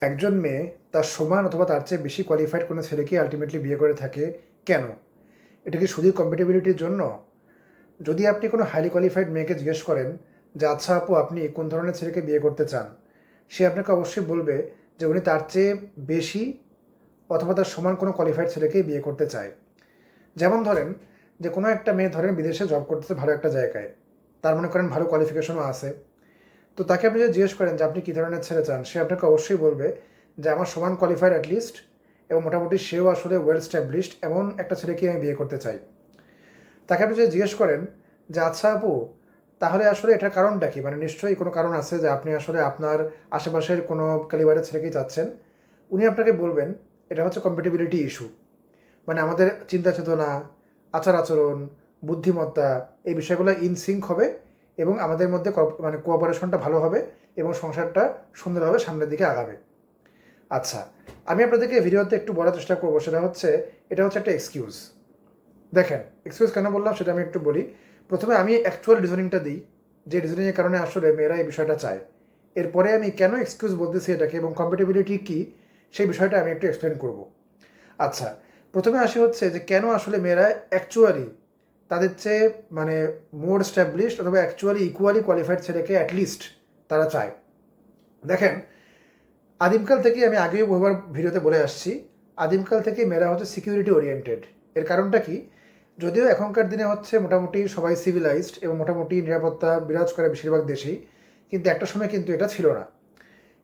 একজন মেয়ে তার সমান অথবা তার চেয়ে বেশি কোয়ালিফাইড কোনো ছেলেকে আলটিমেটলি বিয়ে করে থাকে কেন? এটা কি শুধুই কম্প্যাটিবিলিটির জন্য? যদি আপনি কোনো হাইলি কোয়ালিফাইড মেয়েকে জিজ্ঞেস করেন যে আচ্ছা আপু আপনি কোন ধরনের ছেলেকে বিয়ে করতে চান, সে আপনাকে অবশ্যই বলবে যে উনি তার চেয়ে বেশি অথবা তার সমান কোনো কোয়ালিফাইড ছেলেকেই বিয়ে করতে চায়। যেমন ধরেন যে কোনো একটা মেয়ে ধরেন বিদেশে জব করতেছে ভালো একটা জায়গায়, তার মনে করেন ভালো কোয়ালিফিকেশনও আছে। তো তাকে আপনি যদি জিজ্ঞেস করেন যে আপনি কী ধরনের ছেলে চান, সে আপনাকে অবশ্যই বলবে যে আমার সমান কোয়ালিফাইড অ্যাটলিস্ট এবং মোটামুটি সেও আসলে ওয়েল স্ট্যাবলিশড এমন একটা ছেলেকে আমি বিয়ে করতে চাই। তাকে আপনি যদি জিজ্ঞেস করেন যে আচ্ছা আপু তাহলে আসলে এটার কারণটা কি, মানে নিশ্চয়ই কোনো কারণ আছে যে আপনি আসলে আপনার আশেপাশের কোনো ক্যালিবারের ছেলেকেই চাচ্ছেন, উনি আপনাকে বলবেন এটা হচ্ছে কম্প্যাটিবিলিটি ইস্যু। মানে আমাদের চিন্তা চেতনা, আচার আচরণ, বুদ্ধিমত্তা এই বিষয়গুলো ইনসিঙ্ক হবে এবং আমাদের মধ্যে মানে কোঅপারেশনটা ভালো হবে এবং সংসারটা সুন্দরভাবে সামনের দিকে আগাবে। আচ্ছা, আমি আপনাদেরকে ভিডিওতে একটু বলার চেষ্টা করবো, সেটা হচ্ছে এটা হচ্ছে একটা এক্সকিউজ। দেখেন, এক্সকিউজ কেন বললাম সেটা আমি একটু বলি। প্রথমে আমি অ্যাকচুয়াল রিজনিংটা দিই, যে রিজনিংয়ের কারণে আসলে মেয়েরা এই বিষয়টা চায়। এরপরে আমি কেন এক্সকিউজ বলতেছি এটাকে এবং কম্প্যাটিবিলিটি কী সেই বিষয়টা আমি একটু এক্সপ্লেন করব। আচ্ছা, প্রথমে আসি হচ্ছে যে কেন আসলে মেয়েরা অ্যাকচুয়ালি তাদের চেয়ে মানে মোর স্ট্যাবলিশড অথবা অ্যাকচুয়ালি ইকুয়ালি কোয়ালিফাইড ছেলেকে অ্যাটলিস্ট তারা চায়। দেখেন, আদিমকাল থেকেই আমি আগেও বহুবার ভিডিওতে বলে আসছি, আদিমকাল থেকেই মেয়েরা হচ্ছে সিকিউরিটি ওরিয়েন্টেড। এর কারণটা কি? যদিও এখনকার দিনে হচ্ছে মোটামুটি সবাই সিভিলাইজড এবং মোটামুটি নিরাপত্তা বিরাজ করে বেশিরভাগ দেশেই, কিন্তু একটা সময় কিন্তু এটা ছিল না।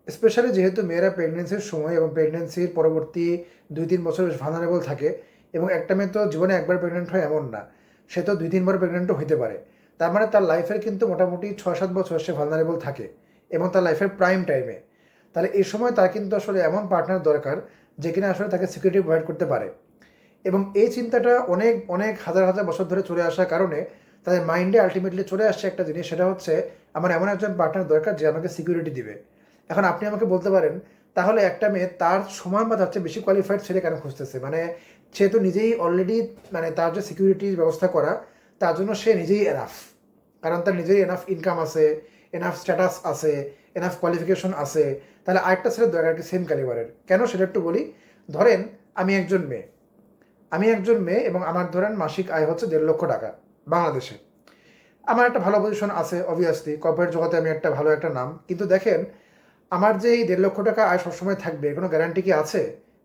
স্পেশালি যেহেতু মেয়েরা প্রেগনেন্সির সময় এবং প্রেগনেন্সির পরবর্তী 2-3 বছর বেশ ভালনারেবল থাকে, এবং একটা মেয়ে তো জীবনে একবার প্রেগনেন্ট হয় এমন না, সে তো 2-3বার প্রেগনেন্টও হতে পারে। তার মানে তার লাইফের কিন্তু মোটামুটি 6-7 বছর সে ভালনারেবল থাকে এবং তার লাইফের প্রাইম টাইমে। তাহলে এই সময় তার কিন্তু আসলে এমন পার্টনার দরকার যে কিনা আসলে তাকে সিকিউরিটি প্রোভাইড করতে পারে। এবং এই চিন্তাটা অনেক অনেক হাজার হাজার বছর ধরে চলে আসার কারণে তাদের মাইন্ডে আলটিমেটলি চলে আসছে একটা জিনিস, সেটা হচ্ছে আমার এমন একজন পার্টনার দরকার যে আমাকে সিকিউরিটি দিবে। এখন আপনি আমাকে বলতে পারেন তাহলে একটা মেয়ে তার সমান বা তার চেয়ে বেশি কোয়ালিফাইড ছেলে কেন খুঁজতেছে? মানে সে তো নিজেই অলরেডি, মানে তার যে সিকিউরিটির ব্যবস্থা করা তার জন্য সে নিজেই এনাফ, কারণ তার নিজেই এনাফ ইনকাম আছে, এনাফ স্ট্যাটাস আছে, এনাফ কোয়ালিফিকেশন আছে। তাহলে আরেকটা ছেলের দরকার কি সেম ক্যালিবারের? কেন সেটা একটু বলি। ধরেন আমি একজন মেয়ে, এবং আমার ধরেন মাসিক আয় হচ্ছে 1.5 লক্ষ টাকা বাংলাদেশে। আমার একটা ভালো পজিশন আছে, অবভিয়াসলি কর্পোরেট জগতে আমি একটা ভালো একটা নাম, কিন্তু দেখেন আমার যে এই 1.5 লক্ষ টাকা আয় সবসময় থাকবে এর কোনো গ্যারান্টি কি আছে?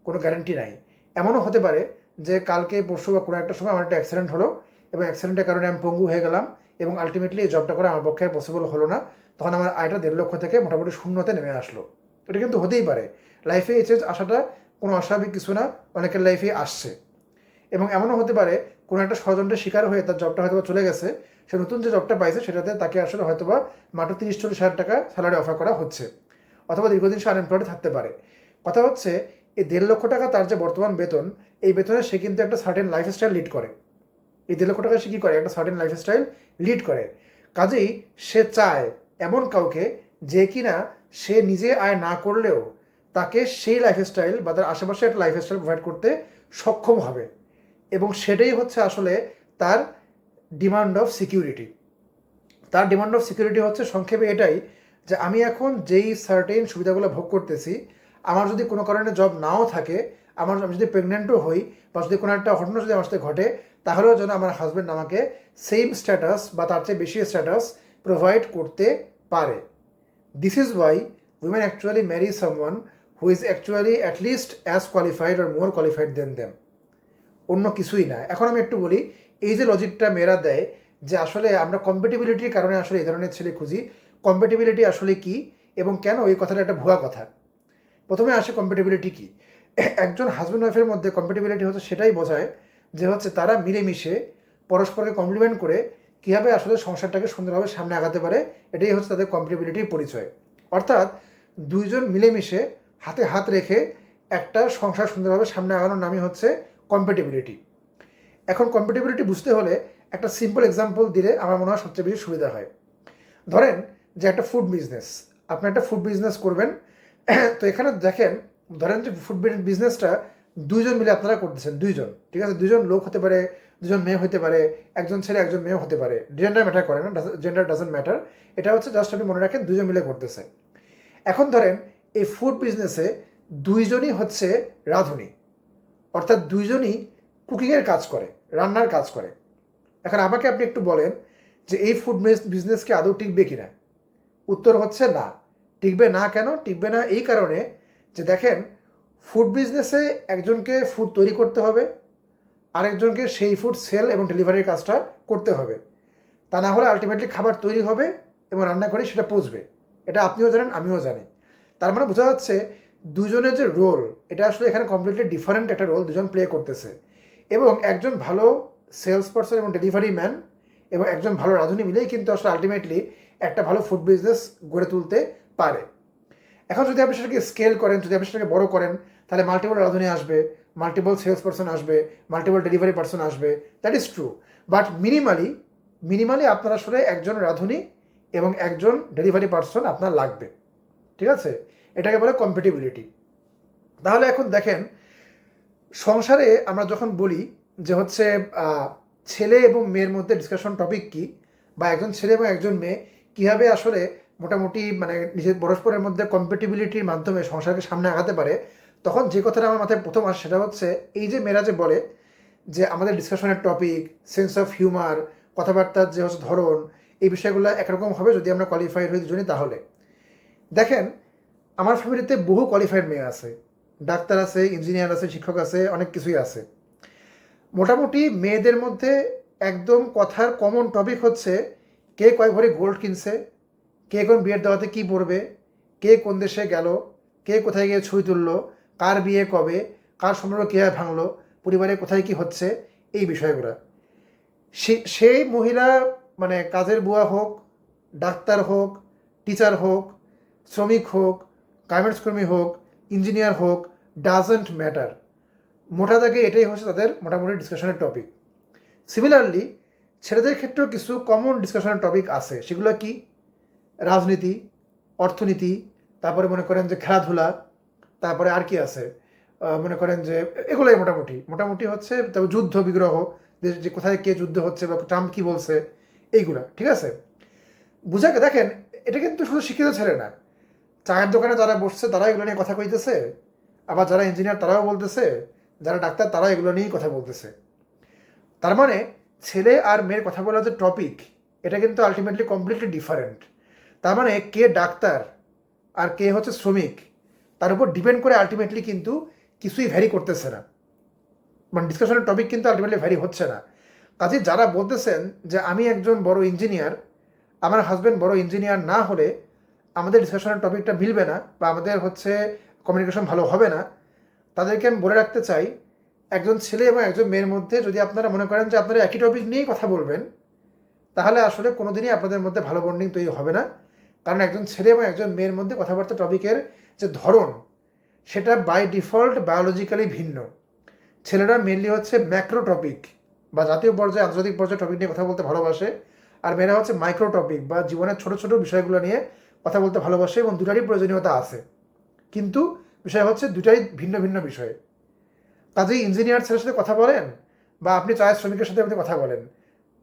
কোনো গ্যারান্টি নাই। এমনও হতে পারে যে কালকে পরশু বা কোনো একটা সময় আমার একটা অ্যাক্সিডেন্ট হলো এবং অ্যাক্সিডেন্টের কারণে আমি পঙ্গু হয়ে গেলাম এবং আলটিমেটলি এই জবটা করা আমার পক্ষে পসিবল হলো না। তখন আমার আয়টা 1.5 লক্ষ থেকে মোটামুটি শূন্যতে নেমে আসলো। এটা কিন্তু হতেই পারে। লাইফে এই চেঞ্জ আসাটা কোনো অস্বাভাবিক কিছু না, অনেকের লাইফে আসছে। এবং এমনও হতে পারে কোনো একটা ষড়যন্ত্রের শিকার হয়ে তার জবটা হয়তো চলে গেছে, সে নতুন যে জবটা পাইছে সেটাতে তাকে আসলে হয়তোবা মাত্র 30-40 হাজার টাকা স্যালারি অফার করা হচ্ছে, অথবা দীর্ঘদিন সে আনএমপ্লয়েড থাকতে পারে। কথা হচ্ছে এই 1.5 লক্ষ টাকা তার যে বর্তমান বেতন, এই বেতনে সে কিন্তু একটা সার্টেন লাইফস্টাইল লিড করে। এই 1.5 লক্ষ টাকা সে কী করে? একটা সার্টেন লাইফস্টাইল লিড করে। কাজেই সে চায় এমন কাউকে যে কিনা সে নিজে আয় না করলেও তাকে সেই লাইফস্টাইল বা তার আশেপাশে একটা লাইফস্টাইল প্রোভাইড করতে সক্ষম হবে। এবং সেটাই হচ্ছে আসলে তার ডিমান্ড অফ সিকিউরিটি। তার ডিমান্ড অফ সিকিউরিটি হচ্ছে সংক্ষেপে এটাই যে আমি এখন যেই সার্টেন সুবিধাগুলো ভোগ করতেছি, আমার যদি কোনো কারণে জব নাও থাকে, আমি যদি প্রেগনেন্টও হই বা যদি কোনো একটা ঘটনা যদি আমার সাথে ঘটে, তাহলেও যেন আমার হাজব্যান্ড আমাকে সেম স্ট্যাটাস বা তার চেয়ে বেশি স্ট্যাটাস প্রোভাইড করতে পারে। This is why women actually marry someone who is actually at least as qualified or more qualified than them, অন্য কিছুই না। এখন আমি একটু বলি, এই যে লজিকটা মেয়েরা দেয় যে আসলে আমরা কম্প্যাটিবিলিটির কারণে আসলে এই ধরনের ছেলে খুঁজি, কম্প্যাটিবিলিটি আসলে কি এবং কেন এই কথাটা একটা ভুয়া কথা। প্রথমে আসে কম্প্যাটিবিলিটি কি। একজন হাজব্যান্ড ওয়াইফের মধ্যে কম্প্যাটিবিলিটি হচ্ছে সেটাই বোঝায় যে হচ্ছে তারা মিলেমিশে পরস্পরকে কমপ্লিমেন্ট করে কীভাবে আসলে সংসারটাকে সুন্দরভাবে সামনে আগাতে পারে, এটাই হচ্ছে তাদের কম্প্যাটিবিলিটির পরিচয়। অর্থাৎ দুইজন মিলেমিশে হাতে হাত রেখে একটা সংসার সুন্দরভাবে সামনে আগানোর নামই হচ্ছে কম্প্যাটিবিলিটি। এখন কম্প্যাটিবিলিটি বুঝতে হলে একটা সিম্পল এক্সাম্পল দিলে আমার মনে হয় সবচেয়ে বেশি সুবিধা হয়। ধরেন যে একটা ফুড বিজনেস, আপনি একটা ফুড বিজনেস করবেন। তো এখানে দেখেন, ধরেন যে ফুড বিজনেসটা দুইজন মিলে আপনারা করতেছেন, দুইজন, ঠিক আছে, দুইজন লোক হতে পারে, দুজন মেয়ে হতে পারে, একজন ছেলে একজন মেয়ে হতে পারে, জেন্ডার ম্যাটার করে না, জেন্ডার ডাজেন্ট ম্যাটার। এটা হচ্ছে জাস্ট আপনি মনে রাখেন দুজন মিলে করতেছে। এখন ধরেন এই ফুড বিজনেসে দুইজনই হচ্ছে রাঁধুনি, অর্থাৎ দুইজনই কুকিংয়ের কাজ করে, রান্নার কাজ করে। এখন আমাকে আপনি একটু বলেন যে এই ফুড বিজনেস কি আদৌ টিকবে কিনা? উত্তর হচ্ছে না। টিকবে না। কেন টিকবে না? এই কারণে যে দেখেন, ফুড বিজনেসে একজনকে ফুড তৈরি করতে হবে, আরেকজনকে সেই ফুড সেল এবং ডেলিভারির কাজটা করতে হবে। তা না হলে আলটিমেটলি খাবার তৈরি হবে এবং রান্না করে সেটা পচবে। এটা আপনিও জানেন, আমিও জানি। তার মানে বোঝা যাচ্ছে দুজনের যে রোল, এটা আসলে এখানে কমপ্লিটলি ডিফারেন্ট একটা রোল দুজন প্লে করতেছে। এবং একজন ভালো সেলস পারসন এবং ডেলিভারি ম্যান এবং একজন ভালো রাঁধুনি মিলেই কিন্তু আসলে আলটিমেটলি একটা ভালো ফুড বিজনেস গড়ে তুলতে পারে। এখন যদি আপনি সেটাকে স্কেল করেন, যদি আপনি সেটাকে বড় করেন, তাহলে মাল্টিপল রাঁধুনি আসবে, মাল্টিপল সেলস পারসন আসবে, মাল্টিপল ডেলিভারি পারসন আসবে। That is true. But minimally আপনার আসলে একজন রাঁধুনি এবং একজন ডেলিভারি পারসন আপনার লাগবে। ঠিক আছে? এটাকে বলে কম্প্যাটিবিলিটি। তাহলে এখন দেখেন, সংসারে আমরা যখন বলি যে হচ্ছে ছেলে এবং মেয়ের মধ্যে ডিসকাশন টপিক কি, বা একজন ছেলে এবং একজন মেয়ে কীভাবে আসলে মোটামুটি মানে নিজের পরস্পরের মধ্যে কম্প্যাটিবিলিটির মাধ্যমে সংসারকে সামনে আগাতে পারে, তখন যে কথাটা আমার মাথায় প্রথম আসে সেটা হচ্ছে এই যে মেয়েরা যে বলে যে আমাদের ডিসকাশনের টপিক, সেন্স অফ হিউমার, কথাবার্তার যে হচ্ছে ধরন, এই বিষয়গুলো একরকম হবে যদি আমরা কোয়ালিফাইড হই দুজনই। তাহলে দেখেন, আমার ফ্যামিলিতে বহু কোয়ালিফাইড মেয়ে আছে, ডাক্তার আছে, ইঞ্জিনিয়ার আছে, শিক্ষক আছে, অনেক কিছুই আছে। মোটামুটি মেয়েদের মধ্যে একদম কথার কমন টপিক হচ্ছে কে কয় ভরি গোল্ড কিনছে, কে কোন বিয়ের দাওয়াতে কী পরবে, কে কোন দেশে গেল, কে কোথায় গিয়ে ছুঁই তুললো, কার বিয়ে কবে, কার সম্পর্ক কীভাবে ভাঙলো, পরিবারে কোথায় কি হচ্ছে, এই বিষয়গুলো। সেই মহিলা মানে কাজের বুয়া হোক, ডাক্তার হোক, টিচার হোক, শ্রমিক হোক, গার্মেন্টস কর্মী হোক, ইঞ্জিনিয়ার হোক, ডাজন্ট ম্যাটার। মোটা দাগে এটাই হচ্ছে তাদের মোটামুটি ডিসকাশনের টপিক। সিমিলারলি ছেলেদের ক্ষেত্রেও কিছু কমন ডিসকাশনের টপিক আছে। সেগুলো কি? রাজনীতি, অর্থনীতি, তারপরে মনে করেন যে খেলাধুলা, তারপরে আর কি আছে, মনে করেন যে এগুলোই মোটামুটি হচ্ছে। তবে যুদ্ধ বিগ্রহ, যে কোথায় কে যুদ্ধ হচ্ছে বা ট্রাম্প কী বলছে, এইগুলা। ঠিক আছে? বুঝাকে দেখেন, এটা কিন্তু শুধু শিক্ষিত ছেলে না, চায়ের দোকানে যারা বসছে তারা এগুলো নিয়ে কথা কইতেছে, আবার যারা ইঞ্জিনিয়ার তারাও বলতেছে, যারা ডাক্তার তারা এগুলো নিয়েই কথা বলতেছে। তার মানে ছেলে আর মেয়ের কথা বলার যে টপিক, এটা কিন্তু আলটিমেটলি কমপ্লিটলি ডিফারেন্ট। তার মানে কে ডাক্তার আর কে হচ্ছে শ্রমিক, তার উপর ডিপেন্ড করে আলটিমেটলি কিন্তু কিছুই ভ্যারি করতেছে না, মানে ডিসকাশনের টপিক কিন্তু আলটিমেটলি ভ্যারি হচ্ছে না। কাজে যারা বলতেছেন যে আমি একজন বড় ইঞ্জিনিয়ার, আমার হাজব্যান্ড বড় ইঞ্জিনিয়ার না হলে আমাদের ডিসকাশনের টপিকটা মিলবে না বা আমাদের হচ্ছে কমিউনিকেশন ভালো হবে না, তাদেরকে আমি বলে রাখতে চাই, একজন ছেলে এবং একজন মেয়ের মধ্যে যদি আপনারা মনে করেন যে আপনারা একই টপিক নিয়েই কথা বলবেন, তাহলে আসলে কোনোদিনই আপনাদের মধ্যে ভালো বন্ডিং তৈরি হবে না। কারণ একজন ছেলে এবং একজন মেয়ের মধ্যে কথাবার্তা টপিকের যে ধরন, সেটা বাই ডিফল্ট বায়োলজিক্যালি ভিন্ন। ছেলেরা মেনলি হচ্ছে ম্যাক্রো টপিক বা জাতীয় পর্যায়ে, আন্তর্জাতিক পর্যায়ে টপিক নিয়ে কথা বলতে ভালোবাসে, আর মেয়েরা হচ্ছে মাইক্রো টপিক বা জীবনের ছোট ছোট বিষয়গুলো নিয়ে কথা বলতে ভালোবাসে, এবং দুটারই প্রয়োজনীয়তা আছে। কিন্তু বিষয় হচ্ছে দুটাই ভিন্ন ভিন্ন বিষয়। কাজেই ইঞ্জিনিয়ার ছেলের সাথে কথা বলেন বা আপনি চায়ের শ্রমিকের সাথে আপনি কথা বলেন,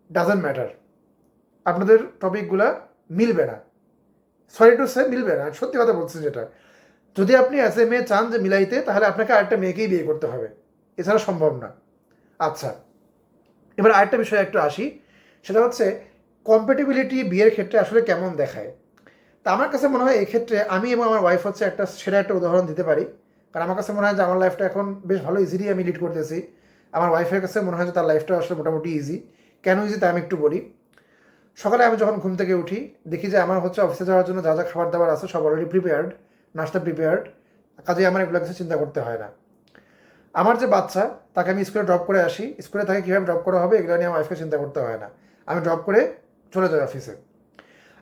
ডাজন্ট ম্যাটার, আপনাদের টপিকগুলো মিলবে না। সরি টু সে, মিলবে না। সত্যি কথা বলছি যেটা। যদি আপনি অ্যাজ এ মেয়ে চান যে মিলাইতে, তাহলে আপনাকে আরেকটা মেয়েকেই বিয়ে করতে হবে, এছাড়া সম্ভব না। আচ্ছা, এবার আরেকটা বিষয়ে একটু আসি, সেটা হচ্ছে কম্প্যাটিবিলিটি বিয়ের ক্ষেত্রে আসলে কেমন দেখায়। তা আমার কাছে মনে হয় এক্ষেত্রে আমি এবং আমার ওয়াইফ হচ্ছে সেরা একটা উদাহরণ দিতে পারি। কারণ আমার কাছে মনে হয় যে আমার লাইফটা এখন বেশ ভালো ইজিলি আমি লিড করতেছি। আমার ওয়াইফের কাছে মনে হয় যে তার লাইফটা আসলে মোটামুটি ইজি। কেন ইজি তা আমি একটু বলি। সকালে আমি যখন ঘুম থেকে উঠি, দেখি যে আমার হচ্ছে অফিসে যাওয়ার জন্য যা যা খাবার দাবার আছে সব অলরেডি প্রিপেয়ার্ড, নাস্তা প্রিপেয়ার্ড। কাজে আমার এগুলো কিছু চিন্তা করতে হয় না। আমার যে বাচ্চা, তাকে আমি স্কুলে ড্রপ করে আসি, স্কুলে তাকে কীভাবে ড্রপ করা হবে এগুলো নিয়ে আমার ওয়াইফকে চিন্তা করতে হয় না। আমি ড্রপ করে চলে যাই অফিসে।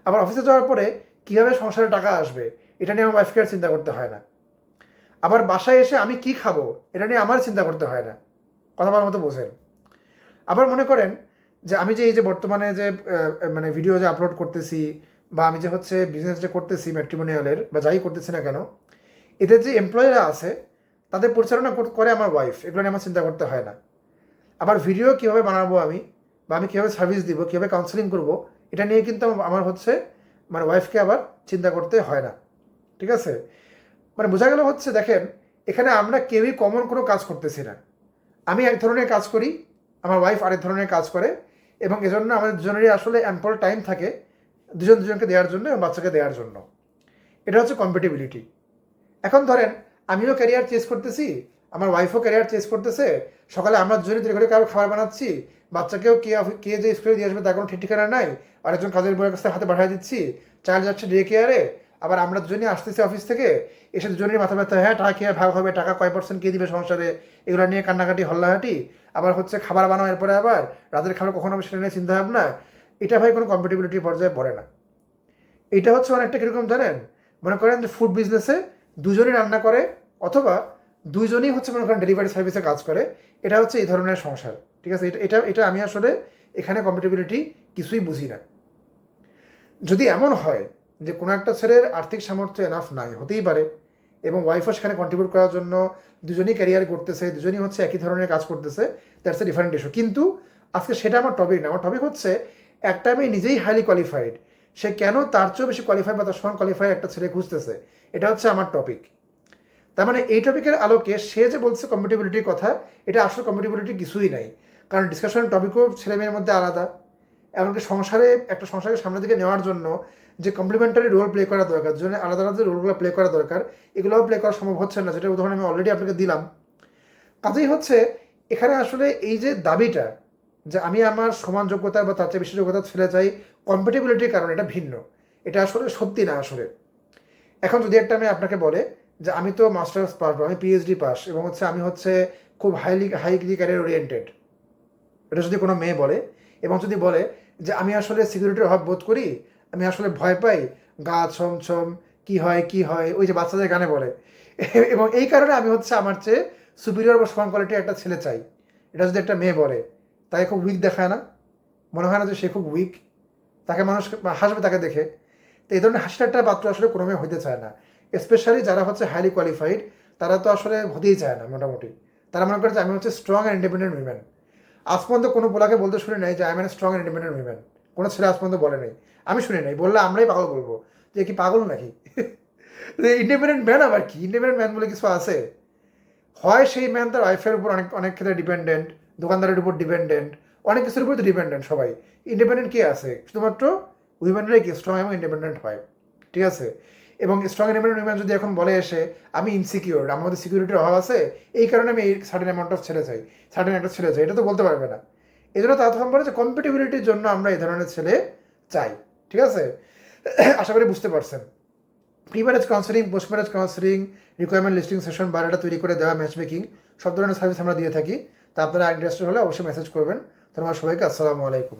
আবার অফিসে যাওয়ার পরে কীভাবে সংসারে টাকা আসবে এটা নিয়ে আমার ওয়াইফকে আর চিন্তা করতে হয় না। আবার বাসায় এসে আমি কি খাবো এটা নিয়ে আমার চিন্তা করতে হয় না। কথা বলার মতো বোঝেন। আবার মনে করেন যে আমি যে এই যে বর্তমানে যে মানে ভিডিও যে আপলোড করতেছি, বা আমি যে হচ্ছে বিজনেস যে করতেছি ম্যাট্রিমোনিয়ালের, বা যাই করতেছি না কেন, এদের যে এমপ্লয়িরা আছে তাদের পরিচালনা করে আমার ওয়াইফ, এগুলো নিয়ে আমার চিন্তা করতে হয় না। আবার ভিডিও কীভাবে বানাবো আমি, বা আমি কীভাবে সার্ভিস দিব, কীভাবে কাউন্সেলিং করবো, এটা নিয়ে কিন্তু আমার হচ্ছে মানে ওয়াইফকে আবার চিন্তা করতে হয় না। ঠিক আছে? মানে বোঝা গেল হচ্ছে দেখেন, এখানে আমরা কেউই কমন কোনো কাজ করতেছি না। আমি এক ধরনের কাজ করি, আমার ওয়াইফ আরেক ধরনের কাজ করে, এবং এজন্য আমাদের দুজনেরই আসলে অ্যাম্পল টাইম থাকে দুজন দুজনকে দেওয়ার জন্য এবং বাচ্চাকে দেওয়ার জন্য। এটা হচ্ছে কম্পেটিবিলিটি। এখন ধরেন আমিও ক্যারিয়ার চেঞ্জ করতেছি, আমার ওয়াইফও ক্যারিয়ার চেঞ্জ করতেছে, সকালে আমরা দুজনে তৈরি করে কারো খাবার বানাচ্ছি, বাচ্চাকেও কে যে স্কুলে দিয়ে আসবে তার কোনো ঠিক ঠিকানা নাই, আরেকজন কাজের বইয়ের কাছে হাতে পাঠিয়ে দিচ্ছি, চাইল্ড যাচ্ছে ডে কেয়ারে, আবার আমরা দুজনেই আসতেছি অফিস থেকে, এসে দুজনেরই মাথা ব্যথা, হ্যাঁ টাকা খেয়ে ভাগ হবে, টাকা কয় পার্সেন্ট কে দিবে সংসারে, এগুলো নিয়ে কান্নাকাটি হল্লাহাটি, আবার হচ্ছে খাবার বানাও, এরপরে আবার রাতের খাবার কখনো হবে সেটা নিয়ে চিন্তা ভাবনা। এটা ভাই কোনো কম্পিটিবিলিটি পর্যায়ে পড়ে না। এটা হচ্ছে অনেকটা কীরকম জানেন, মনে করেন যে ফুড বিজনেসে দুজনই রান্না করে, অথবা দুইজনই হচ্ছে মনে করেন ডেলিভারি সার্ভিসে কাজ করে, এটা হচ্ছে এই ধরনের সংসার। ঠিক আছে, এটা এটা এটা আমি আসলে এখানে কম্পিটিবিলিটি কিছুই বুঝি না। যদি এমন হয় যে কোনো একটা ছেলের আর্থিক সামর্থ্য এনাফ নাই, হতেই পারে, এবং ওয়াইফও সেখানে কন্ট্রিবিউট করার জন্য দুজনেই ক্যারিয়ার করতেছে, দুজনই হচ্ছে একই ধরনের কাজ করতেছে, দ্যাটস এ ডিফারেন্ট ইস্যু। কিন্তু আজকে সেটা আমার টপিক না। আমার টপিক হচ্ছে একটা মেয়ে নিজেই হাইলি কোয়ালিফাইড, সে কেন তার চেয়েও বেশি কোয়ালিফাইড বা তার সমান কোয়ালিফাইড একটা ছেলে খুঁজতেছে, এটা হচ্ছে আমার টপিক। তার মানে এই টপিকের আলোকে সে যে বলছে কম্পিটিবিলিটির কথা, এটা আসলে কম্পিটিবিলিটি কিছুই নাই। কারণ ডিসকাশনের টপিকও ছেলে মেয়ের মধ্যে আলাদা, এমনকি একটা সংসারকে সামনের দিকে নেওয়ার জন্য যে কমপ্লিমেন্টারি রোল প্লে করা দরকার, জন্য আলাদা আলাদা রোলগুলো প্লে করা দরকার, এগুলোও প্লে করা সম্ভব হচ্ছে না, যেটা উদাহরণ আমি অলরেডি আপনাকে দিলাম। কাজেই হচ্ছে এখানে আসলে এই যে দাবিটা যে আমি আমার সমান যোগ্যতা বা তার চেয়ে বেশি যোগ্যতা ছেলে চাই কম্পিটিবিলিটির কারণে, এটা ভিন্ন। এটা আসলে সত্যি না আসলে। এখন যদি একটা আমি আপনাকে বলে যে আমি তো মাস্টার্স পাস, আমি পিএইচডি পাস, এবং হচ্ছে আমি হচ্ছে খুব হাইলি ক্যারিয়ার ওরিয়েন্টেড, এটা যদি কোনো মেয়ে বলে, এবং যদি বলে যে আমি আসলে সিকিউরিটির অভাব বোধ করি, আমি আসলে ভয় পাই, গা ছমছম, কি হয় ওই যে বাচ্চাদের গানে বলে, এবং এই কারণে আমি হচ্ছে আমার চেয়ে সুপিরিয়র বা সমান কোয়ালিটির একটা ছেলে চাই, এটা যদি একটা মেয়ে বলে, তাকে খুব উইক দেখায় না? মনে হয় না যে সে খুব উইক? তাকে মানুষ হাসবে তাকে দেখে। তো এই ধরনের হাসিটার পাত্র আসলে কোনো মেয়ে হইতে চায় না। স্পেশালি যারা হচ্ছে হাইলি কোয়ালিফাইড, তারা তো আসলে হতেই চায় না মোটামুটি। তারা মনে করে যে আমি হচ্ছে স্ট্রং অ্যান্ড ইন্ডিপেন্ডেন্ট উইমেন। আজ পর্যন্ত কোনো পোলাকে বলতে শুনে নাই যে I am N strong and independent women. কোনো ছেলে আজ পর্যন্ত বলে নেই, আমি শুনি নাই। বললে আমরাই পাগল বলবো যে কি পাগল নাকি? ইন্ডিপেন্ডেন্ট ম্যান আবার কি? ইন্ডিপেন্ডেন্ট ম্যান বলে কিছু আছে? হয় সেই ম্যান তার ওয়াইফের উপর অনেক অনেক ক্ষেত্রে ডিপেন্ডেন্ট, দোকানদারের উপর ডিপেন্ডেন্ট, অনেক কিছুর উপর তো ডিপেন্ডেন্ট সবাই। ইন্ডিপেন্ডেন্ট কে আছে? শুধুমাত্র উইমেনরাই কি স্ট্রং এবং ইন্ডিপেন্ডেন্ট হয়। ঠিক আছে, এবং স্ট্রং ইন্ডিপেন্ডেন্ট উইমেন যদি এখন বলে এসে আমি ইনসিকিউর, আমার মধ্যে সিকিউরিটির অভাব আছে, এই কারণে আমি এই সার্টেন অ্যামাউন্ট অফ ছেলে চাই, সার্টেন একটা ছেলে চাই, এটা তো বলতে পারবে না। এই জন্য তারা তখন বলে যে কম্পিটিবিলিটির জন্য আমরা এই ধরনের ছেলে চাই। ঠিক আছে, আশা করি বুঝতে পারছেন। Pre marriage counselling, post marriage counselling, requirement listing session, biodata তৈরি করে দেওয়া, ম্যাচ মেকিং, সব ধরনের সার্ভিস আমরা দিয়ে থাকি। তা আপনারা ইন্টারেস্টেড হলে অবশ্যই মেসেজ করবেন। ধন্যবাদ সবাইকে, আসসালামু আলাইকুম।